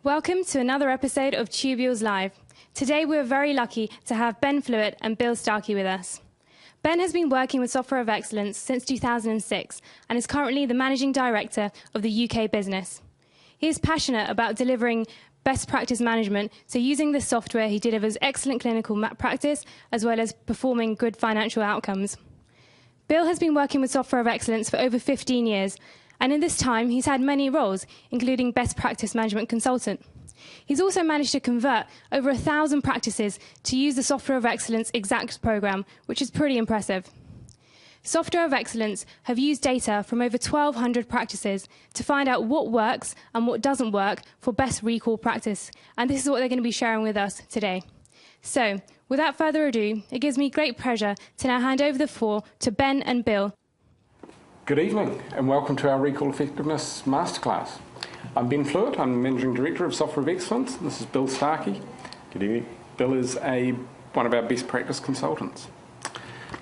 Welcome to another episode of Tubules Live. Today we're very lucky to have Ben Flewitt and Bill Starkey with us. Ben has been working with Software of Excellence since 2006 and is currently the Managing Director of the UK business. He is passionate about delivering best practice management, so using this software he delivers excellent clinical practice as well as performing good financial outcomes. Bill has been working with Software of Excellence for over 15 years, and in this time he's had many roles, including best practice management consultant. He's also managed to convert over 1,000 practices to use the Software of Excellence Exact program, which is pretty impressive. Software of Excellence have used data from over 1,200 practices to find out what works and what doesn't work for best recall practice, and this is what they're going to be sharing with us today. So, without further ado, it gives me great pleasure to now hand over the floor to Ben and Bill. Good evening and welcome to our Recall Effectiveness Masterclass. I'm Ben Flewitt, I'm Managing Director of Software of Excellence. This is Bill Starkey. Good evening. Bill is one of our best practice consultants.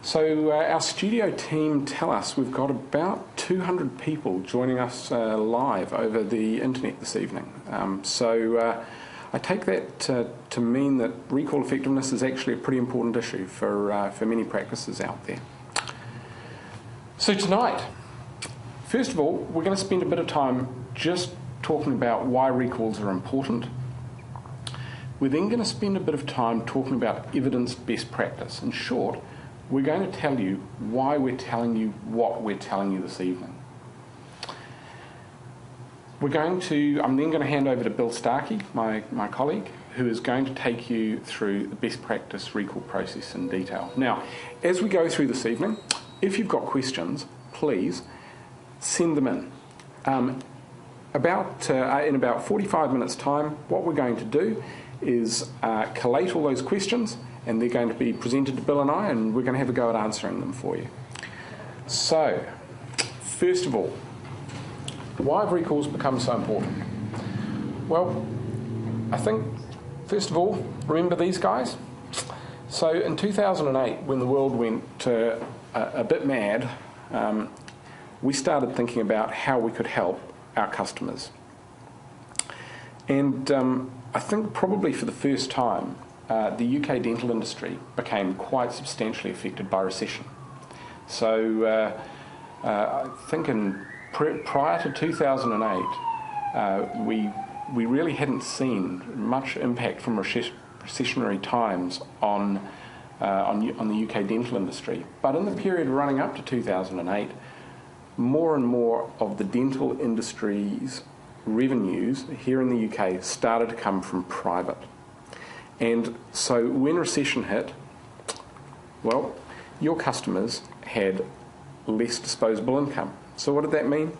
So our studio team tell us we've got about 200 people joining us live over the internet this evening. I take that to mean that recall effectiveness is actually a pretty important issue for many practices out there. So tonight, first of all, we're going to spend a bit of time just talking about why recalls are important. We're then going to spend a bit of time talking about evidence-based practice. In short, we're going to tell you why we're telling you what we're telling you this evening. I'm then going to hand over to Bill Starkey, my colleague, who is going to take you through the best practice recall process in detail. Now, as we go through this evening, if you've got questions, please send them in. In about 45 minutes' time, what we're going to do is collate all those questions, and they're going to be presented to Bill and I, and we're going to have a go at answering them for you. So, first of all, why have recalls become so important? Well, I think, first of all, remember these guys? So in 2008, when the world went a bit mad, we started thinking about how we could help our customers. And I think probably for the first time, the UK dental industry became quite substantially affected by recession. So I think prior to 2008, we really hadn't seen much impact from recessionary times on the UK dental industry. But in the period running up to 2008, more and more of the dental industry's revenues here in the UK started to come from private. And so when recession hit, well, your customers had less disposable income. So what did that mean?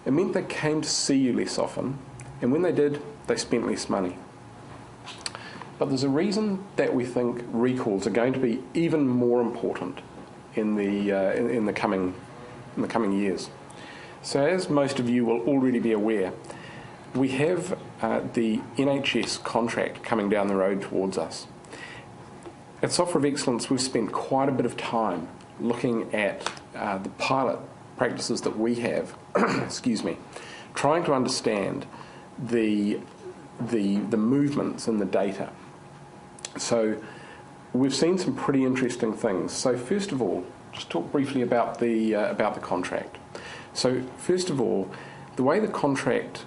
It meant they came to see you less often, and when they did, they spent less money. But there's a reason that we think recalls are going to be even more important in the coming years. So as most of you will already be aware, we have the NHS contract coming down the road towards us. At Software of Excellence, we've spent quite a bit of time looking at the pilot practices that we have, trying to understand the movements in the data. So we've seen some pretty interesting things. So first of all, just talk briefly about the contract. So first of all, the way the contract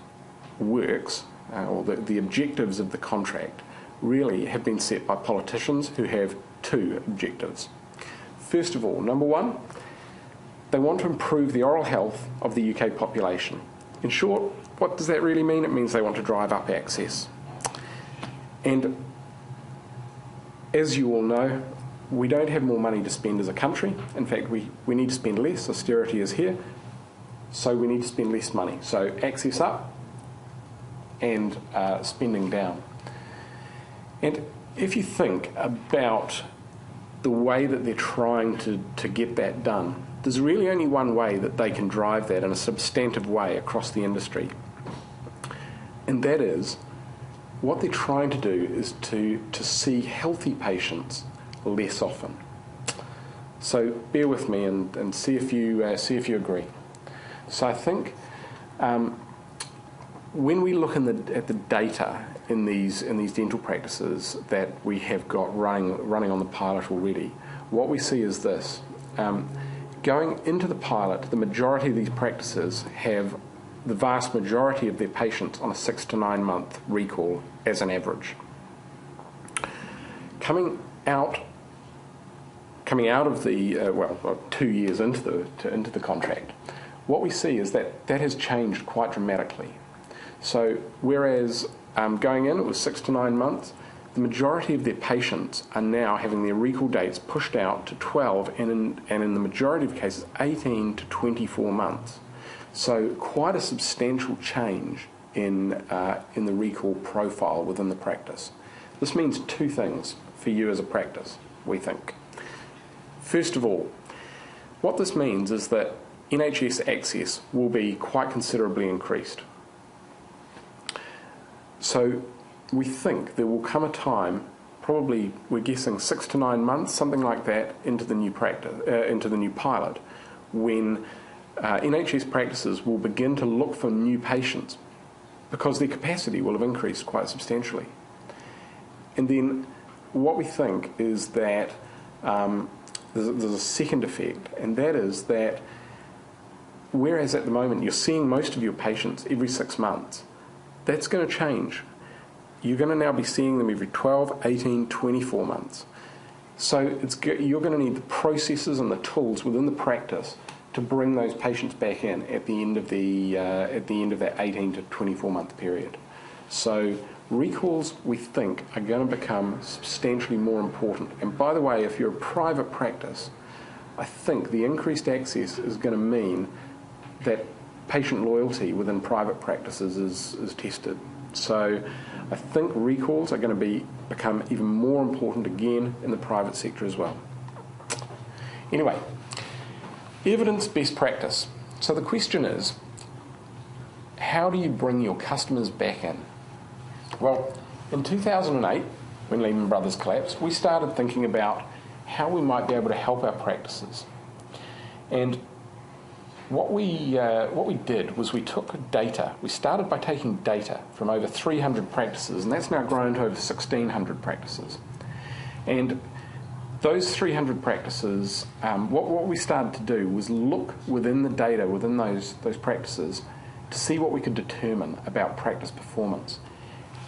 works, or the objectives of the contract, really have been set by politicians who have two objectives. First of all, number one, they want to improve the oral health of the UK population. In short, what does that really mean? It means they want to drive up access. And as you all know, we don't have more money to spend as a country. In fact, we need to spend less. Austerity is here. So we need to spend less money. So access up and spending down. And if you think about the way that they're trying to get that done, there's really only one way that they can drive that in a substantive way across the industry. And that is, what they're trying to do is to see healthy patients less often. So bear with me and see if you agree. So I think when we look at the data in these dental practices that we have got running on the pilot already, what we see is this. Going into the pilot, the majority of these practices have the vast majority of their patients on a 6 to 9 month recall as an average. Coming out of the 2 years into the contract, what we see is that has changed quite dramatically. So whereas going in it was 6 to 9 months, the majority of their patients are now having their recall dates pushed out to 12 and in the majority of cases 18 to 24 months. So quite a substantial change in the recall profile within the practice. This means two things for you as a practice, we think. First of all, what this means is that NHS access will be quite considerably increased. So we think there will come a time, probably we're guessing 6 to 9 months, something like that, into the new pilot, when NHS practices will begin to look for new patients because their capacity will have increased quite substantially. And then what we think is that there's a second effect, and that is that whereas at the moment you're seeing most of your patients every 6 months, that's going to change. You're going to now be seeing them every 12, 18, 24 months. So you're going to need the processes and the tools within the practice to bring those patients back in at the end of that 18 to 24 month period. So recalls, we think, are going to become substantially more important. And by the way, if you're a private practice, I think the increased access is going to mean that patient loyalty within private practices is tested. So I think recalls are going to become even more important again in the private sector as well. Anyway, evidence-based practice. So the question is, how do you bring your customers back in? Well, in 2008, when Lehman Brothers collapsed, we started thinking about how we might be able to help our practices. And what we did was we took data. We started by taking data from over 300 practices, and that's now grown to over 1,600 practices. And those 300 practices, what we started to do was look within the data, within those practices, to see what we could determine about practice performance.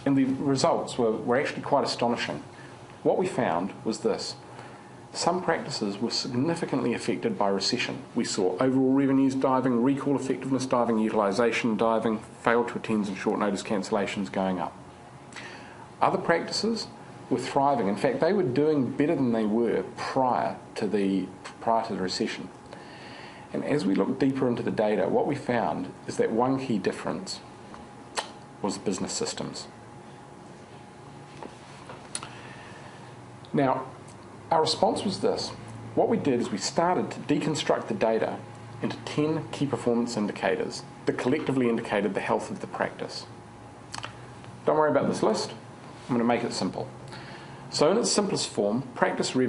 And the results were actually quite astonishing. What we found was this. Some practices were significantly affected by recession. We saw overall revenues diving, recall effectiveness diving, utilisation diving, failed to attend and short notice cancellations going up. Other practices were thriving. In fact, they were doing better than they were prior to the recession. And as we looked deeper into the data, what we found is that one key difference was business systems. Now, our response was this. What we did is we started to deconstruct the data into 10 key performance indicators that collectively indicated the health of the practice. Don't worry about this list. I'm going to make it simple. So in its simplest form, practice revenue